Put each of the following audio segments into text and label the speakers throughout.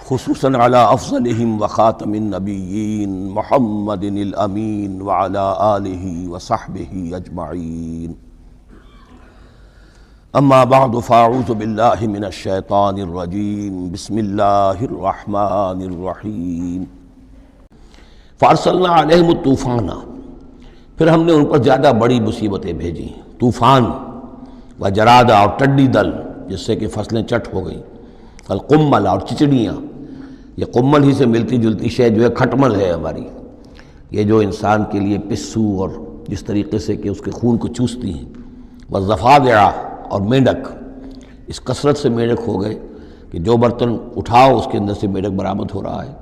Speaker 1: خصوصاً علی افضلہم وخاتم النبیین محمد الامین وعلی آلہ وصحبہ اجمعین اما بعد فاعوذ باللہ من الشیطان الرجیم بسم اللہ الرحمن الرحیم فارسلنا علیہم الطوفان، پھر ہم نے ان پر زیادہ بڑی مصیبتیں بھیجیں، طوفان و جرادہ اور ٹڈی دل جس سے کہ فصلیں چٹ ہو گئیں، القمل اور چچڑیاں، یہ قمل ہی سے ملتی جلتی شے جو ہے کھٹمل ہے ہماری، یہ جو انسان کے لیے پسو اور جس طریقے سے کہ اس کے خون کو چوستی ہیں، والضفادع اور مینڈک، اس کثرت سے مینڈک ہو گئے کہ جو برتن اٹھاؤ اس کے اندر سے مینڈک برآمد ہو رہا ہے،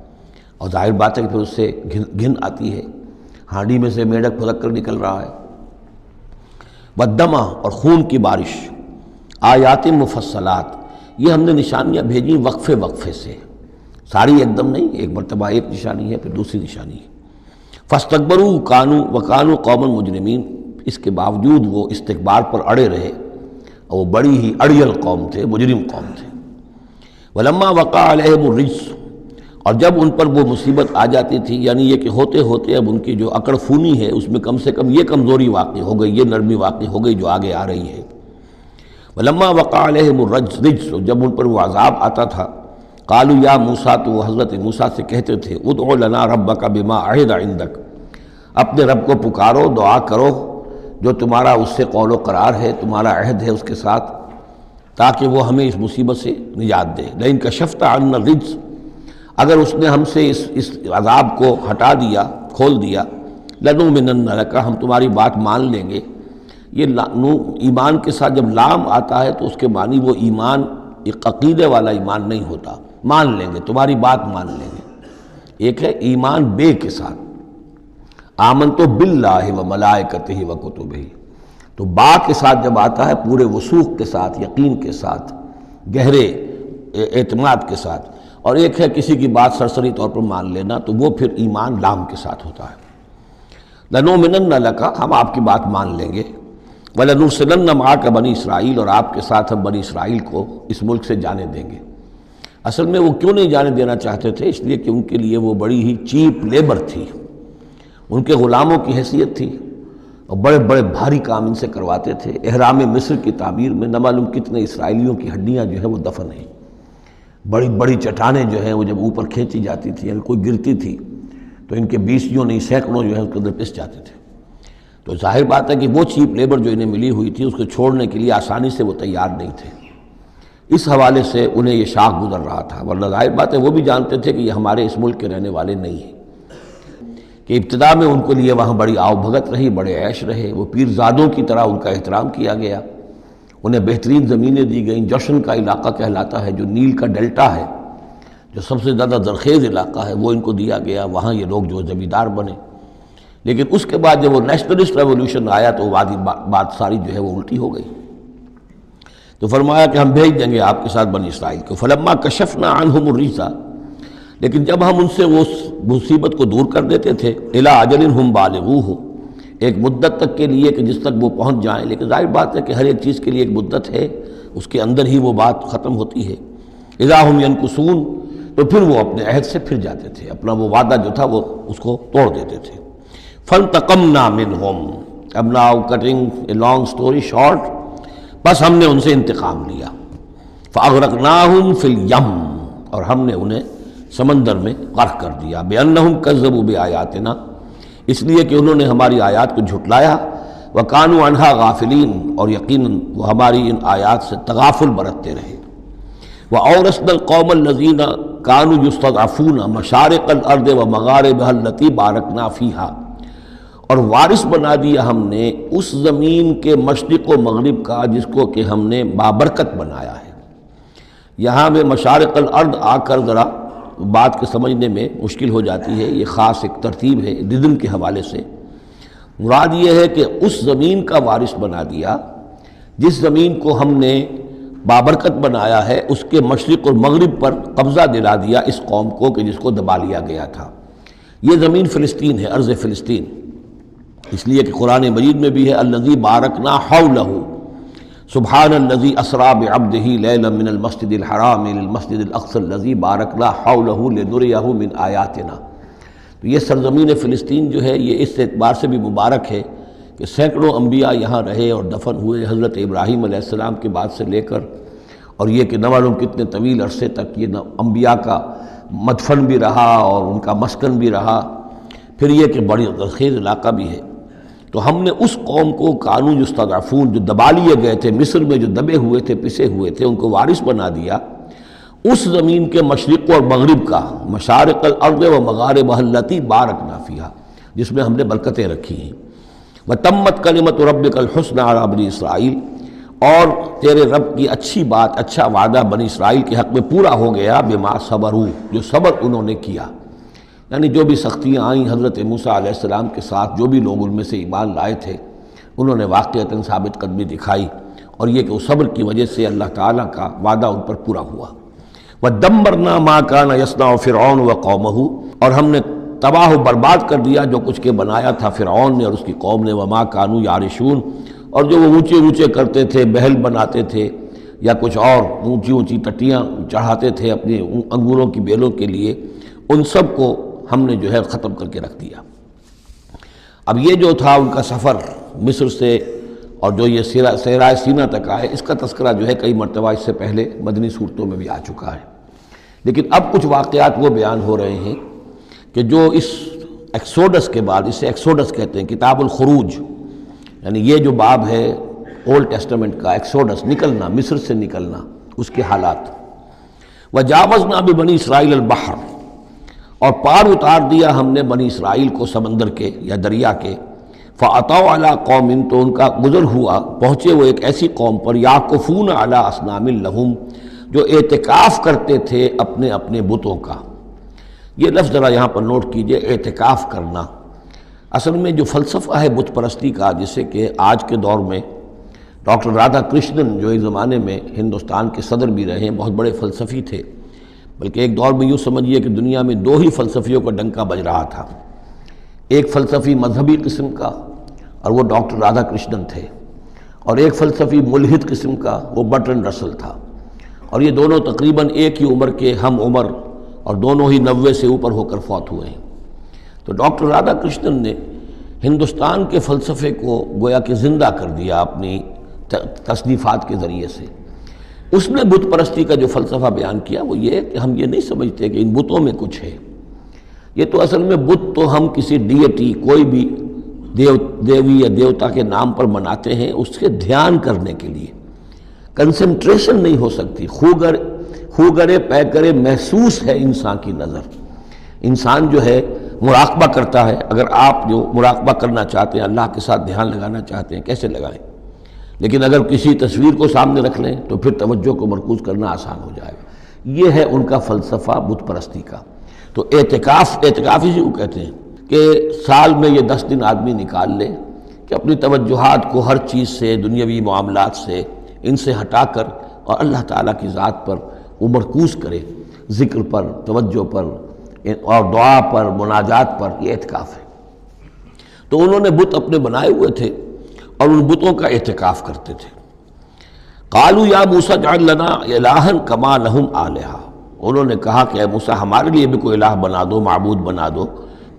Speaker 1: اور ظاہر بات ہے کہ پھر اس سے گھن آتی ہے، ہانڈی میں سے مینڈک پھدک کر نکل رہا ہے، والدمع اور خون کی بارش، آیات مفصلات، یہ ہم نے نشانیاں بھیجیں وقفے وقفے سے، ساری ایک دم نہیں، ایک مرتبہ ایک نشانی ہے پھر دوسری نشانی ہے۔ فاستکبروا وکانوا قوما مجرمین، اس کے باوجود وہ استکبار پر اڑے رہے اور وہ بڑی ہی اڑیل قوم تھے، مجرم قوم تھے۔ ولما وقع علیہم الرجس، اور جب ان پر وہ مصیبت آ جاتی تھی، یعنی یہ کہ ہوتے ہوتے اب ان کی جو اکڑ فونی ہے اس میں کم سے کم یہ کمزوری واقع ہو گئی، یہ نرمی واقع ہو گئی جو آگے آ رہی ہے۔ ولما وقع علیہم الرجس، جب ان پر وہ عذاب آتا تھا، قالوا یا موسیٰ، تو وہ حضرت موسیٰ سے کہتے تھے، ادع لنا ربک بما عہد عندک، اپنے رب کو پکارو، دعا کرو جو تمہارا اس سے قول و قرار ہے، تمہارا عہد ہے اس کے ساتھ، تاکہ وہ ہمیں اس مصیبت سے نجات دے۔ لئن کشفت عنا الرجس، اگر اس نے ہم سے اس عذاب کو ہٹا دیا، کھول دیا، لنؤمنن لک، ہم تمہاری بات مان لیں گے۔ یہ ایمان کے ساتھ جب لام آتا ہے تو اس کے معنی وہ ایمان ایک عقیدے والا ایمان نہیں ہوتا، مان لیں گے، تمہاری بات مان لیں گے۔ ایک ہے ایمان بے کے ساتھ، آمنت باللہ و ملائکتہ و کتبہ، تو با کے ساتھ جب آتا ہے پورے وثوق کے ساتھ، یقین کے ساتھ، گہرے اعتماد کے ساتھ، اور ایک ہے کسی کی بات سرسری طور پر مان لینا، تو وہ پھر ایمان لام کے ساتھ ہوتا ہے۔ لنؤمنن لک، ہم آپ کی بات مان لیں گے، وَلَنُرْسِلَنَّ مَعَكَ بنی اسرائیل، اور آپ کے ساتھ ہم بنی اسرائیل کو اس ملک سے جانے دیں گے۔ اصل میں وہ کیوں نہیں جانے دینا چاہتے تھے؟ اس لیے کہ ان کے لیے وہ بڑی ہی چیپ لیبر تھی، ان کے غلاموں کی حیثیت تھی، اور بڑے بڑے بھاری کام ان سے کرواتے تھے۔ احرام مصر کی تعمیر میں نہ معلوم کتنے اسرائیلیوں کی ہڈیاں جو ہیں وہ دفن ہیں، بڑی بڑی چٹانیں جو ہیں وہ جب اوپر کھینچی جاتی تھی، اگر کوئی گرتی تھی تو ان کے بیسیوں نہیں سینکڑوں جو ہے اس کے اندر پس جاتے تھے۔ تو ظاہر بات ہے کہ وہ چیپ لیبر جو انہیں ملی ہوئی تھی اس کو چھوڑنے کے لیے آسانی سے وہ تیار نہیں تھے، اس حوالے سے انہیں یہ شاخ گزر رہا تھا، ورنہ ظاہر بات ہے وہ بھی جانتے تھے کہ یہ ہمارے اس ملک کے رہنے والے نہیں ہیں، کہ ابتدا میں ان کے لیے وہاں بڑی آؤ بھگت رہی، بڑے عیش رہے، وہ پیرزادوں کی طرح ان کا احترام کیا گیا، انہیں بہترین زمینیں دی گئیں۔ جوشن کا علاقہ کہلاتا ہے جو نیل کا ڈیلٹا ہے، جو سب سے زیادہ زرخیز علاقہ ہے، وہ ان کو دیا گیا، وہاں یہ لوگ جو زمیندار بنے۔ لیکن اس کے بعد جب وہ نیشنلسٹ ریولوشن آیا تو بات ساری جو ہے وہ الٹی ہو گئی، تو فرمایا کہ ہم بھیج دیں گے آپ کے ساتھ بنی اسرائیل کو۔ فلما کشفنا عنہم الرجس، لیکن جب ہم ان سے وہ مصیبت کو دور کر دیتے تھے، الی اجل ہم بالغوہ، ایک مدت تک کے لیے کہ جس تک وہ پہنچ جائیں، لیکن ظاہر بات ہے کہ ہر ایک چیز کے لیے ایک مدت ہے، اس کے اندر ہی وہ بات ختم ہوتی ہے۔ اذا ہم ینکثون، تو پھر وہ اپنے عہد سے پھر جاتے تھے، اپنا وہ وعدہ جو تھا وہ اس کو توڑ دیتے تھے۔ فانتقمنا منہم، اب now cutting a long story short, بس ہم نے ان سے انتقام لیا۔ فاغرقناہم فی الیم، اور ہم نے انہیں سمندر میں غرق کر دیا، بانہم کذبوا بآیاتنا، اس لیے کہ انہوں نے ہماری آیات کو جھٹلایا، وکانوا عنہا غافلین، اور یقیناً وہ ہماری ان آیات سے تغافل برتتے رہے۔ وَأَوْرَثْنَا الْقَوْمَ الَّذِينَ كَانُوا يُسْتَضْعَفُونَ مَشَارِقَ الْأَرْضِ وَمَغَارِبَهَا الَّتِي بَارَكْنَا فِيهَا، اور وارث بنا دیا ہم نے اس زمین کے مشرق و مغرب کا جس کو کہ ہم نے بابرکت بنایا ہے۔ یہاں میں مشارق الارض آ کر ذرا بات کے سمجھنے میں مشکل ہو جاتی ہے، یہ خاص ایک ترتیب ہے ردم کے حوالے سے۔ مراد یہ ہے کہ اس زمین کا وارث بنا دیا جس زمین کو ہم نے بابرکت بنایا ہے، اس کے مشرق اور مغرب پر قبضہ دلا دیا اس قوم کو کہ جس کو دبا لیا گیا تھا۔ یہ زمین فلسطین ہے، ارض فلسطین، اس لیے کہ قرآن مجید میں بھی ہے الذی بارکنا حولہ، سبحان الذی اسری بعبدہ لیلا من المسجد الحرام الی المسجد الاقصی الذی بارکنا حولہ لنریہ من آیاتنا۔ تو یہ سرزمین فلسطین جو ہے یہ اس اعتبار سے بھی مبارک ہے کہ سینکڑوں انبیاء یہاں رہے اور دفن ہوئے، حضرت ابراہیم علیہ السلام کے بعد سے لے کر، اور یہ کہ نہ معلوم کتنے طویل عرصے تک یہ انبیاء کا مدفن بھی رہا اور ان کا مسکن بھی رہا۔ پھر یہ کہ بڑی زرخیز علاقہ بھی ہے۔ تو ہم نے اس قوم کو کانوا یستضعفون، جو دبا لیے گئے تھے مصر میں، جو دبے ہوئے تھے پسے ہوئے تھے، ان کو وارث بنا دیا اس زمین کے مشرق اور مغرب کا، مشارق الارض و مغاربها التی بارکنا فیہا، جس میں ہم نے برکتیں رکھی ہیں۔ وتمت کلمۃ ربک الحسنی علی بنی اسرائیل، اور تیرے رب کی اچھی بات، اچھا وعدہ بنی اسرائیل کے حق میں پورا ہو گیا، بما صبروا، جو صبر انہوں نے کیا۔ یعنی جو بھی سختیاں آئیں حضرت موسیٰ علیہ السلام کے ساتھ، جو بھی لوگ ان میں سے ایمان لائے تھے، انہوں نے واقعتاً ثابت قدمی دکھائی، اور یہ کہ اس صبر کی وجہ سے اللہ تعالیٰ کا وعدہ ان پر پورا ہوا۔ وَدَمَّرْنَا مَا كَانَ يَصْنَعُ فِرْعَوْنُ وَقَوْمُهُ، اور ہم نے تباہ و برباد کر دیا جو کچھ کے بنایا تھا فرعون نے اور اس کی قوم نے، وَمَا كَانُوا يَعْرِشُونَ، اور جو وہ اونچے اونچے کرتے تھے، محل بناتے تھے یا کچھ اور اونچی اونچی ٹٹیاں چڑھاتے تھے اپنے انگوروں کی بیلوں کے لیے، ان سب کو ہم نے جو ہے ختم کر کے رکھ دیا۔ اب یہ جو تھا ان کا سفر مصر سے، اور جو یہ صحرائے سینا تک آئے، اس کا تذکرہ جو ہے کئی مرتبہ اس سے پہلے مدنی صورتوں میں بھی آ چکا ہے، لیکن اب کچھ واقعات وہ بیان ہو رہے ہیں کہ جو اس ایکسوڈس کے بعد، اسے ایکسوڈس کہتے ہیں، کتاب الخروج، یعنی یہ جو باب ہے اولڈ ٹیسٹمنٹ کا، ایکسوڈس، نکلنا، مصر سے نکلنا، اس کے حالات۔ وَجَاوَزْنَا بِبَنِي إِسْرَائِيلَ الْبَحْرَ، اور پار اتار دیا ہم نے بنی اسرائیل کو سمندر کے یا دریا کے، فَأَتَوْا عَلَىٰ قَوْمٍ، تو ان کا گزر ہوا، پہنچے وہ ایک ایسی قوم پر، يَعْكُفُونَ عَلَىٰ أَصْنَامٍ لَهُمْ، جو اعتکاف کرتے تھے اپنے اپنے بتوں کا۔ یہ لفظ ذرا یہاں پر نوٹ کیجئے، اعتکاف کرنا۔ اصل میں جو فلسفہ ہے بت پرستی کا، جسے کہ آج کے دور میں ڈاکٹر رادھا کرشنن، جو ایک زمانے میں ہندوستان کے صدر بھی رہے ہیں، بہت بڑے فلسفی تھے، بلکہ ایک دور میں یوں سمجھیے کہ دنیا میں دو ہی فلسفیوں کا ڈنکا بج رہا تھا، ایک فلسفی مذہبی قسم کا اور وہ ڈاکٹر رادھا کرشنن تھے، اور ایک فلسفی ملحد قسم کا وہ برٹرنڈ رسل تھا، اور یہ دونوں تقریباً ایک ہی عمر کے ہم عمر، اور دونوں ہی 90 سے اوپر ہو کر فوت ہوئے ہیں۔ تو ڈاکٹر رادھا کرشنن نے ہندوستان کے فلسفے کو گویا کہ زندہ کر دیا اپنی تصنیفات کے ذریعے سے۔ اس نے بت پرستی کا جو فلسفہ بیان کیا وہ یہ کہ ہم یہ نہیں سمجھتے کہ ان بتوں میں کچھ ہے، یہ تو اصل میں بت تو ہم کسی ڈیٹی، کوئی بھی دیوی یا دیوتا کے نام پر مناتے ہیں، اس کے دھیان کرنے کے لیے، کنسنٹریشن نہیں ہو سکتی، خوگرے پیکرے محسوس ہے انسان کی نظر۔ انسان جو ہے مراقبہ کرتا ہے، اگر آپ جو مراقبہ کرنا چاہتے ہیں، اللہ کے ساتھ دھیان لگانا چاہتے ہیں، کیسے لگائیں؟ لیکن اگر کسی تصویر کو سامنے رکھ لیں تو پھر توجہ کو مرکوز کرنا آسان ہو جائے گا۔ یہ ہے ان کا فلسفہ بت پرستی کا۔ تو اعتکاف اسی کو کہتے ہیں کہ سال میں یہ 10 دن آدمی نکال لے کہ اپنی توجہات کو ہر چیز سے، دنیاوی معاملات سے، ان سے ہٹا کر اور اللہ تعالیٰ کی ذات پر وہ مرکوز کرے، ذکر پر، توجہ پر اور دعا پر، مناجات پر، یہ اعتکاف ہے۔ تو انہوں نے بت اپنے بنائے ہوئے تھے اور ان بتوں کا اعتکاف کرتے تھے۔ قالوا یا موسیٰ اجعل لنا الہا کما لہم آلہہ، انہوں نے کہا کہ اے موسیٰ ہمارے لیے بھی کوئی الہ بنا دو، معبود بنا دو،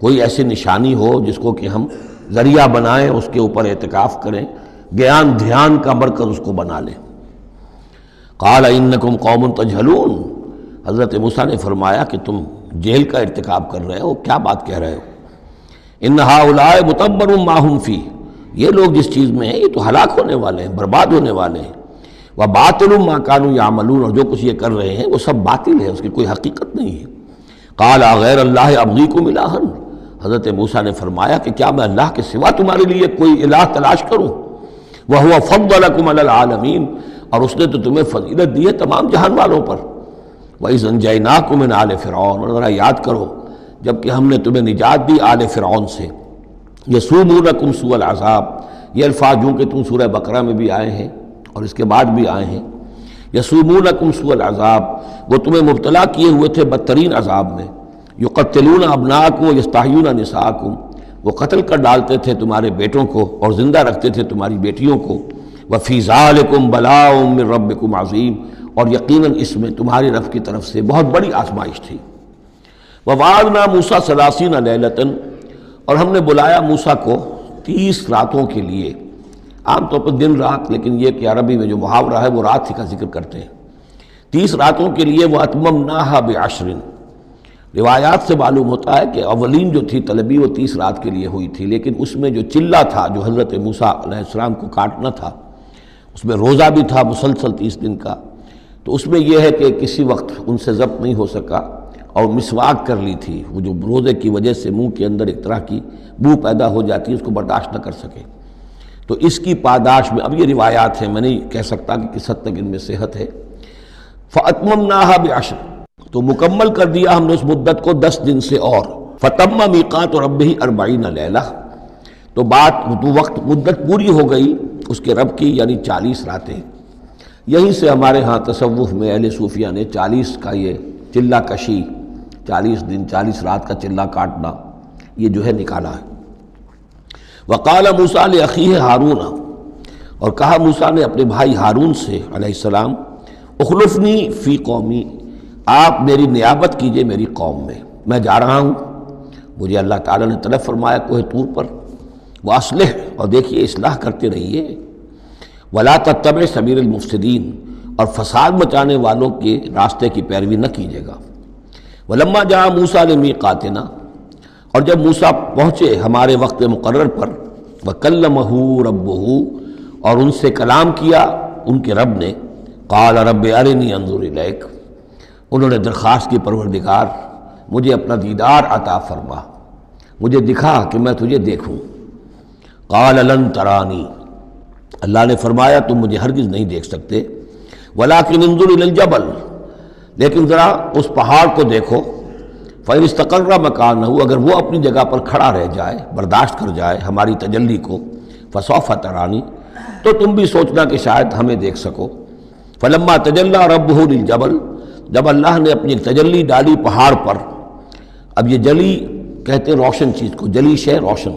Speaker 1: کوئی ایسی نشانی ہو جس کو کہ ہم ذریعہ بنائیں، اس کے اوپر اعتکاف کریں، گیان دھیان کا مرکز اس کو بنا لیں۔ قال انکم قوم تجہلون، حضرت موسیٰ نے فرمایا کہ تم جہل کا ارتکاب کر رہے ہو، کیا بات کہہ رہے ہو؟ ان ہؤلاء متبر ما هم فیہ، یہ لوگ جس چیز میں ہیں یہ تو ہلاک ہونے والے ہیں، برباد ہونے والے ہیں۔ وباطل ما كانوا يعملون، اور جو کچھ یہ کر رہے ہیں وہ سب باطل ہے، اس کی کوئی حقیقت نہیں ہے۔ قال غیر اللہ ابغیکم الہا، حضرت موسیٰ نے فرمایا کہ کیا میں اللہ کے سوا تمہارے لیے کوئی الہ تلاش کروں؟ وَهُوَ فَضَّلَكُمْ عَلَى الْعَالَمِينَ، اور اس نے تو تمہیں فضیلت دی ہے تمام جہان والوں پر۔ وَإِذْ أَنْجَيْنَاكُمْ مِنْ آلِ فِرْعَوْنَ، اور ذرا یاد کرو جب کہ ہم نے تمہیں نجات دی آل فرعون سے۔ یسومونکم سوء العذاب، یہ الفاظ جو کہ تم سورہ بقرہ میں بھی آئے ہیں اور اس کے بعد بھی آئے ہیں۔ یسومونکم سوء العذاب، وہ تمہیں مبتلا کیے ہوئے تھے بدترین عذاب میں۔ یقتلون ابناءکم ویستحیون نساءکم، وہ قتل کر ڈالتے تھے تمہارے بیٹوں کو اور زندہ رکھتے تھے تمہاری بیٹیوں کو۔ وفی ذالکم بلاء من ربکم عظیم، اور یقیناً اس میں تمہاری رب کی طرف سے بہت بڑی آزمائش تھی۔ ووعدنا موسیٰ 30 لیلۃ، اور ہم نے بلایا موسیٰ کو 30 راتوں کے لیے، عام طور پر دن رات، لیکن یہ کہ عربی میں جو محاورہ ہے وہ رات ہی کا ذکر کرتے ہیں۔ 30 راتوں کے لیے وَأَتْمَمْنَاهَا بِعَشْرٍ، روایات سے معلوم ہوتا ہے کہ اولین جو تھی طلبی وہ 30 رات کے لیے ہوئی تھی، لیکن اس میں جو چلہ تھا جو حضرت موسیٰ علیہ السلام کو کاٹنا تھا، اس میں روزہ بھی تھا مسلسل 30 دن کا، تو اس میں یہ ہے کہ کسی وقت ان سے ضبط نہیں ہو سکا اور مسواک کر لی تھی، وہ جو روزے کی وجہ سے منہ کے اندر ایک طرح کی بو پیدا ہو جاتی ہے، اس کو برداشت نہ کر سکے، تو اس کی پاداش میں اب یہ روایات ہیں، میں نہیں کہہ سکتا کہ کس حد تک ان میں صحت ہے۔ فَأَتْمَمْنَاهَا بِعَشْرٍ، تو مکمل کر دیا ہم نے اس مدت کو 10 دن سے اور۔ فَتَمَّ مِيقَاتُ رَبِّهِ 40 لَيْلَةً، تو وقت مدت پوری ہو گئی اس کے رب کی، یعنی 40 راتیں۔ یہیں سے ہمارے ہاں تصوف میں اہل صوفیہ نے 40 کا یہ چلہ کشی، 40 دن 40 رات کا چلہ کاٹنا، یہ جو ہے نکالا ہے۔ وقال موسیٰ لأخیہ ہارون، اور کہا موسیٰ نے اپنے بھائی ہارون سے علیہ السلام، اخلفنی فی قومی، آپ میری نیابت کیجئے میری قوم میں جا رہا ہوں، مجھے اللہ تعالیٰ نے طلب فرمایا کوہ طور پر، واصلح، اور دیکھیے اصلاح کرتے رہیے، ولا تتبع سبیل المفسدین، اور فساد مچانے والوں کے راستے کی پیروی نہ کیجیے گا۔ ولما جاء موسیٰ لمیقاتنا، اور جب موسیٰ پہنچے ہمارے وقت مقرر پر، وکلمہ ربہ، اور ان سے کلام کیا ان کے رب نے، قال رب ارنی انظر الیک، انہوں نے درخواست کی پروردگار مجھے اپنا دیدار عطا فرما، مجھے دکھا کہ میں تجھے دیکھوں۔ قال لن ترانی، اللہ نے فرمایا تم مجھے ہرگز نہیں دیکھ سکتے، ولکن انظر الی الجبل، لیکن ذرا اس پہاڑ کو دیکھو، فإن استقر مکانہ، اگر وہ اپنی جگہ پر کھڑا رہ جائے، برداشت کر جائے ہماری تجلی کو، فسوف ترانی، تو تم بھی سوچنا کہ شاید ہمیں دیکھ سکو۔ فلما تجلی ربہ للجبل، جب اللہ نے اپنی تجلی ڈالی پہاڑ پر، اب یہ جلی کہتے ہیں روشن چیز کو، جلی شے روشن،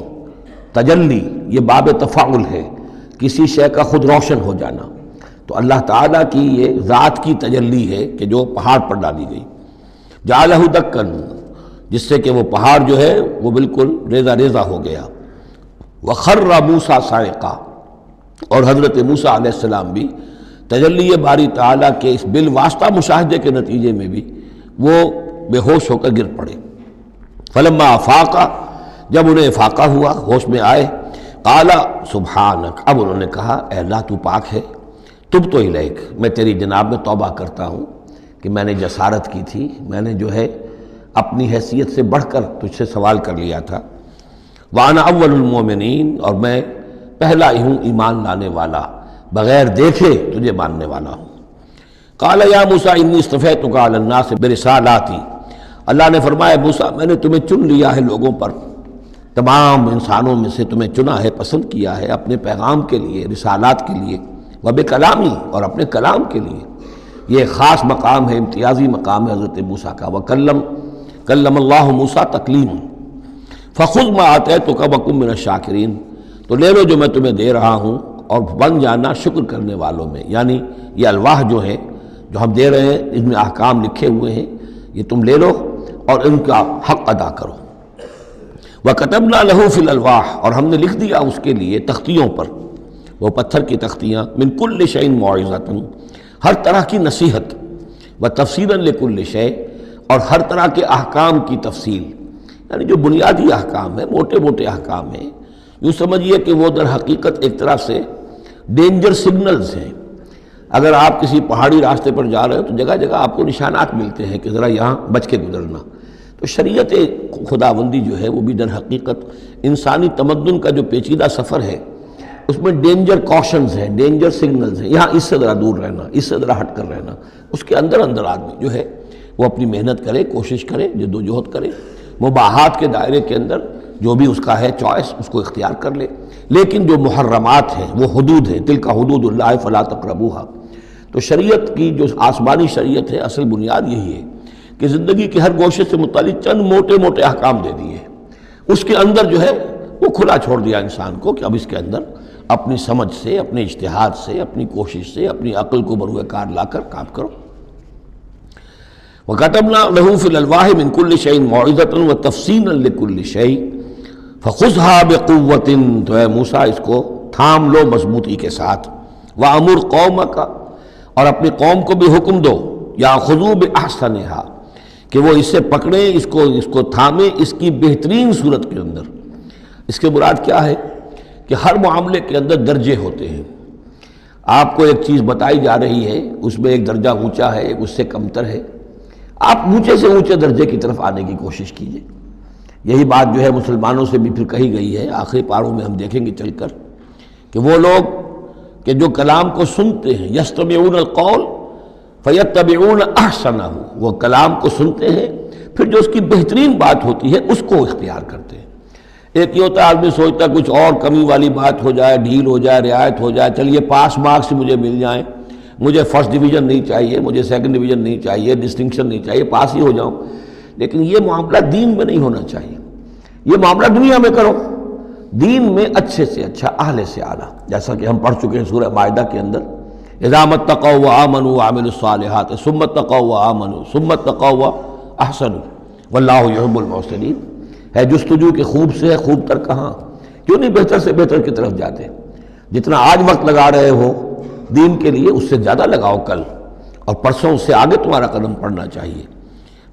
Speaker 1: تجلی یہ باب تفاعل ہے، کسی شے کا خود روشن ہو جانا، تو اللہ تعالیٰ کی یہ ذات کی تجلی ہے کہ جو پہاڑ پر ڈالی گئی، جعلہ دکن، جس سے کہ وہ پہاڑ جو ہے وہ بالکل ریزہ ریزہ ہو گیا۔ وخر موسیٰ صاعقا، اور حضرت موسیٰ علیہ السلام بھی تجلی باری تعالیٰ کے اس بالواسطہ مشاہدے کے نتیجے میں بھی وہ بے ہوش ہو کر گر پڑے۔ فلما افاقا، جب انہیں افاقہ ہوا، ہوش میں آئے، قال سبحانک، اب انہوں نے کہا اے اللہ تو پاک ہے، تبت الیک، میں تیری جناب میں توبہ کرتا ہوں کہ میں نے جسارت کی تھی، میں نے جو ہے اپنی حیثیت سے بڑھ کر تجھ سے سوال کر لیا تھا۔ وانا اول المومنین، اور میں پہلا ہی ہوں ایمان لانے والا، بغیر دیکھے تجھے ماننے والا ہوں۔ قال یا موسیٰ انی اصطفیتک علی الناس برسالاتی، اللہ نے فرمایا موسیٰ میں نے تمہیں چن لیا ہے لوگوں پر، تمام انسانوں میں سے تمہیں چنا ہے، پسند کیا ہے اپنے پیغام کے لیے، رسالات کے لیے، وبکلامی، اور اپنے کلام کے لیے، یہ خاص مقام ہے، امتیازی مقام ہے حضرت موسیٰ کا۔ کلم اللہ موسیٰ تکلیم، فخذ ما آتیتک وکن من الشاکرین، تو لے لو جو میں تمہیں دے رہا ہوں اور بن جانا شکر کرنے والوں میں، یعنی یہ الواح جو ہیں جو ہم دے رہے ہیں ان میں احکام لکھے ہوئے ہیں، یہ تم لے لو اور ان کا حق ادا کرو۔ وَكَتَبْنَا لَهُ فِي الْأَلْوَاحِ، اور ہم نے لکھ دیا اس کے لیے تختیوں پر، وہ پتھر کی تختیاں، مِن كُلِّ شَيْءٍ مَوْعِظَةً، ہر طرح کی نصیحت، وَتَفْصِيلًا لِكُلِّ شَيْءٍ، اور ہر طرح کے احکام کی تفصیل، یعنی جو بنیادی احکام ہیں، موٹے موٹے احکام ہیں، یوں سمجھیے کہ وہ در حقیقت ایک طرح سے ڈینجر سگنلز ہیں۔ اگر آپ کسی پہاڑی راستے پر جا رہے ہو تو جگہ جگہ آپ کو نشانات ملتے ہیں کہ ذرا یہاں بچ کے گزرنا، تو شریعت خداوندی جو ہے وہ بھی در حقیقت انسانی تمدن کا جو پیچیدہ سفر ہے اس میں ڈینجر کوشنز ہیں، ڈینجر سگنلز ہیں، یہاں اس سے ذرا دور رہنا، اس سے ذرا ہٹ کر رہنا، اس کے اندر اندر آدمی جو ہے وہ اپنی محنت کرے، کوشش کرے، جد و جہد کرے، مباحات کے دائرے کے اندر جو بھی اس کا ہے چوائس اس کو اختیار کر لے، لیکن جو محرمات ہیں وہ حدود ہیں، تلک حدود اللہ فلا تقربوها۔ تو شریعت کی جو آسمانی شریعت ہے اصل بنیاد یہی ہے کہ زندگی کے ہر گوشے سے متعلق چند موٹے موٹے احکام دے دیے، اس کے اندر جو ہے وہ کھلا چھوڑ دیا انسان کو کہ اب اس کے اندر اپنی سمجھ سے، اپنے اجتہاد سے، اپنی کوشش سے، اپنی عقل کو بروئے کار لا کر کام کرو۔ وَكَتَبْنَا لَهُ فِي الْأَلْوَاحِ مِنْ كُلِّ شَيْءٍ مَوْعِظَةً وَتَفْصِيلًا لِكُلِّ شَيْءٍ فَخُذْهَا بِقُوَّةٍ، تو اے موسیٰ اس کو تھام لو مضبوطی کے ساتھ، وَأَمُرْ قَوْمَكَ، اور اپنی قوم کو بھی حکم دو، يَأْخُذُوا بِأَحْسَنِهَا، کہ وہ اس سے پکڑیں، اس کو تھامیں اس کی بہترین صورت کے اندر۔ اس کے مراد کیا ہے کہ ہر معاملے کے اندر درجے ہوتے ہیں۔ آپ کو ایک چیز بتائی جا رہی ہے، اس میں ایک درجہ اونچا ہے، ایک اس سے کمتر ہے، آپ اونچے سے اونچے درجے کی طرف آنے کی کوشش کیجیے۔ یہی بات جو ہے مسلمانوں سے بھی پھر کہی گئی ہے، آخری پاروں میں ہم دیکھیں گے چل کر کہ وہ لوگ کہ جو کلام کو سنتے ہیں، یستمعون القول فیتبعون احسنہ، وہ کلام کو سنتے ہیں پھر جو اس کی بہترین بات ہوتی ہے اس کو اختیار کرتے ہیں۔ ایک یہ ہوتا ہے آدمی سوچتا کچھ اور کمی والی بات ہو جائے، ڈھیل ہو جائے، رعایت ہو جائے، چلیے پاس مارکس مجھے مل جائیں، مجھے فرسٹ ڈویژن نہیں چاہیے، مجھے سیکنڈ ڈویژن نہیں چاہیے، ڈسٹنکشن نہیں چاہیے، پاس ہی ہو جاؤں۔ لیکن یہ معاملہ دین میں نہیں ہونا چاہیے، یہ معاملہ دنیا میں کرو، دین میں اچھے سے اچھا، اعلی سے اعلیٰ، جیسا کہ ہم پڑھ چکے ہیں سورہ مائدہ کے اندر، اذا اتقوا وآمنوا وعملوا الصالحات ثم اتقوا وآمنوا ثم اتقوا واحسنوا واللہ یحب المحسنین۔ ہے جستجو کہ خوب سے ہے خوب تر کہاں، کیوں نہیں بہتر سے بہتر کی طرف جاتے؟ جتنا آج وقت لگا رہے ہو دین کے لیے اس سے زیادہ لگاؤ کل، اور پرسوں اس سے آگے تمہارا قدم پڑنا چاہیے،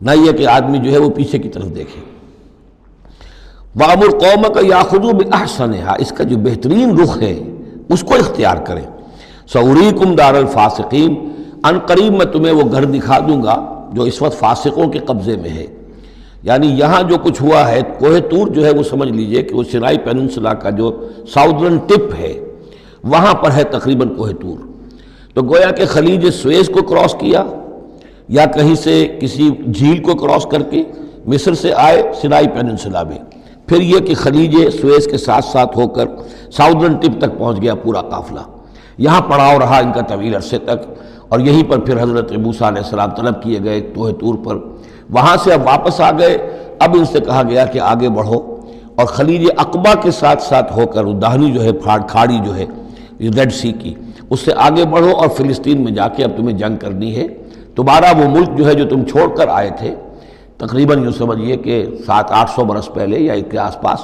Speaker 1: نہ یہ کہ آدمی جو ہے وہ پیچھے کی طرف دیکھے۔ وَأَمُرْ قَوْمَكَ يَأْخُذُوا بِأَحْسَنِهَا، اس کا جو بہترین رخ ہے اس کو اختیار کریں۔ سَأُرِيكُمْ دَارَ الْفَاسِقِينَ، ان قریب میں تمہیں وہ گھر دکھا دوں گا جو اس وقت فاسقوں کے قبضے میں ہے۔ یعنی یہاں جو کچھ ہوا ہے، کوہ طور جو ہے وہ سمجھ لیجئے کہ وہ سینائی پیننسلا کا جو ساؤدرن ٹپ ہے وہاں پر ہے تقریباً کوہ طور۔ تو گویا کہ خلیج سویز کو کراس کیا، یا کہیں سے کسی جھیل کو کراس کر کے مصر سے آئے سینائی پیننسلا میں، پھر یہ کہ خلیج سویز کے ساتھ ساتھ ہو کر ساؤدرن ٹپ تک پہنچ گیا پورا قافلہ۔ یہاں پڑاؤ رہا ان کا طویل عرصے تک، اور یہیں پر پھر حضرت موسیٰ علیہ السلام طلب کیے گئے کوہ طور پر۔ وہاں سے اب واپس آ گئے، اب ان سے کہا گیا کہ آگے بڑھو، اور خلیج عقبہ کے ساتھ ساتھ ہو کر داہنی جو ہے کھاڑی جو ہے ریڈ سی کی، اس سے آگے بڑھو اور فلسطین میں جا کے اب تمہیں جنگ کرنی ہے۔ تمہارا وہ ملک جو ہے جو تم چھوڑ کر آئے تھے تقریباً یوں سمجھیے کہ 700-800 برس پہلے یا اس کے آس پاس،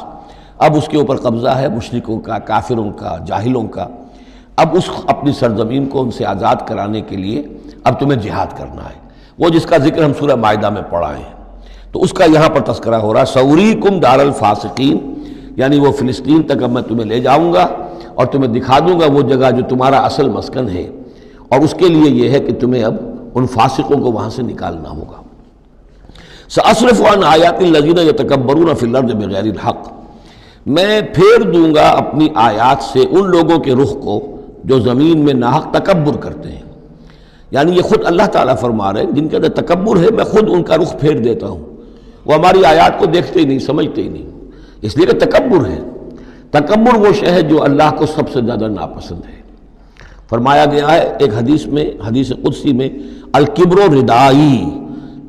Speaker 1: اب اس کے اوپر قبضہ ہے مشرکوں کا، کافروں کا، جاہلوں کا۔ اب اس اپنی سرزمین کو ان سے آزاد کرانے کے لیے اب تمہیں جہاد کرنا ہے، وہ جس کا ذکر ہم سورہ مائدہ میں پڑھا ہے، تو اس کا یہاں پر تذکرہ ہو رہا ہے۔ سَأُرِيكُمْ دَارَ الْفَاسِقِينَ، یعنی وہ فلسطین تک اب میں تمہیں لے جاؤں گا اور تمہیں دکھا دوں گا وہ جگہ جو تمہارا اصل مسکن ہے، اور اس کے لیے یہ ہے کہ تمہیں اب ان فاسقوں کو وہاں سے نکالنا ہوگا۔ سأصرف عن آیات الذین یتکبرون فی الارض بغیر الحق، میں پھیر دوں گا اپنی آیات سے ان لوگوں کے رخ کو جو زمین میں ناحق تکبر کرتے ہیں۔ یعنی یہ خود اللہ تعالیٰ فرما رہے ہیں جن کے اندر تکبر ہے میں خود ان کا رخ پھیر دیتا ہوں، وہ ہماری آیات کو دیکھتے ہی نہیں، سمجھتے ہی نہیں، اس لیے کہ تکبر ہے۔ تکبر وہ شے ہے جو اللہ کو سب سے زیادہ ناپسند ہے۔ فرمایا گیا ہے ایک حدیث میں، حدیث قدسی میں، الکبر ردائی،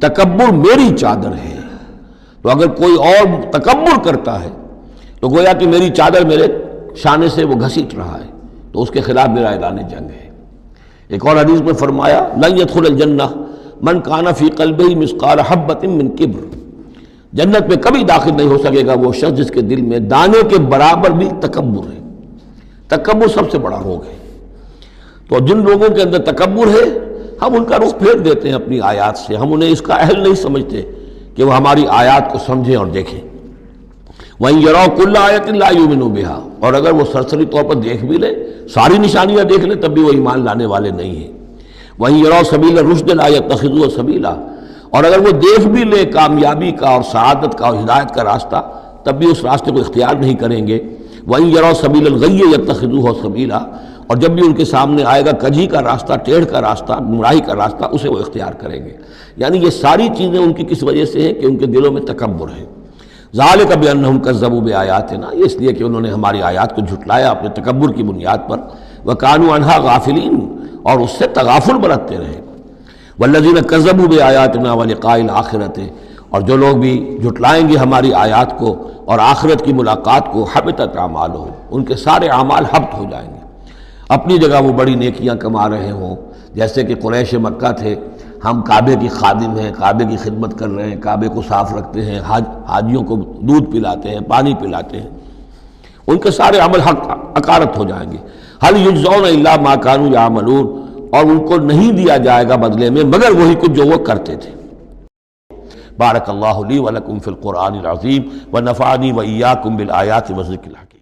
Speaker 1: تکبر میری چادر ہے۔ تو اگر کوئی اور تکبر کرتا ہے تو گویا کہ میری چادر میرے شانے سے وہ گھسیٹ رہا ہے، تو اس کے خلاف میرا اعلان جنگ ہے۔ ایک اور حدیث میں فرمایا لن يدخل الجنہ من کان فی قلبہ مثقال حبۃ من کبر، جنت میں کبھی داخل نہیں ہو سکے گا وہ شخص جس کے دل میں دانے کے برابر بھی تکبر ہے۔ تکبر سب سے بڑا روگ ہے۔ تو جن لوگوں کے اندر تکبر ہے ہم ان کا رخ پھیر دیتے ہیں اپنی آیات سے، ہم انہیں اس کا اہل نہیں سمجھتے کہ وہ ہماری آیات کو سمجھیں اور دیکھیں۔ وَإِن يَرَوْا كُلَّ آیَةٍ لَا يُؤْمِنُوا بِهَا، اور اگر وہ سرسری طور پر دیکھ بھی لیں، ساری نشانیاں دیکھ لیں، تب بھی وہ ایمان لانے والے نہیں ہیں۔ وَإِن يَرَوْا سَبِيلَ الرُّشْدِ لَا يَتَّخِذُوهُ سَبِيلًا، اور اگر وہ دیکھ بھی لیں کامیابی کا اور سعادت کا اور ہدایت کا راستہ، تب بھی اس راستے کو اختیار نہیں کریں گے۔ وَإِن يَرَوْا سَبِيلَ الْغَيِّ يَتَّخِذُوهُ سَبِيلًا، اور جب بھی ان کے سامنے آئے گا کجھی کا راستہ، ٹیڑھ کا راستہ، گمراہی کا راستہ، اسے وہ اختیار کریں گے۔ یعنی یہ ساری چیزیں ان کی کس وجہ سے ہیں کہ ان کے دلوں میں تکبر ہے۔ ذالک بانہم کذبوا بآیاتنا، یہ اس لیے کہ انہوں نے ہماری آیات کو جھٹلایا اپنے تکبر کی بنیاد پر، وکانوا عنہا غافلین، اور اس سے تغافل برتتے رہے۔ والذین کذبوا بآیاتنا ولقاء الآخرۃ، اور جو لوگ بھی جھٹلائیں گے ہماری آیات کو اور آخرت کی ملاقات کو، حبطت اعمالہم، ان کے سارے اعمال حبط ہو جائیں گے۔ اپنی جگہ وہ بڑی نیکیاں کما رہے ہوں، جیسے کہ قریش مکہ تھے، ہم کعبے کی خادم ہیں، کعبے کی خدمت کر رہے ہیں، کعبے کو صاف رکھتے ہیں، حاجیوں کو دودھ پلاتے ہیں، پانی پلاتے ہیں، ان کے سارے عمل حقارت ہو جائیں گے۔ هل یجزون الا ما كانوا یعملون، اور ان کو نہیں دیا جائے گا بدلے میں مگر وہی کچھ جو وہ کرتے تھے۔ بارک اللہ لی ولکم فی القرآن العظیم ونفعنی وإیاکم بالآیات والذکر الحکیم۔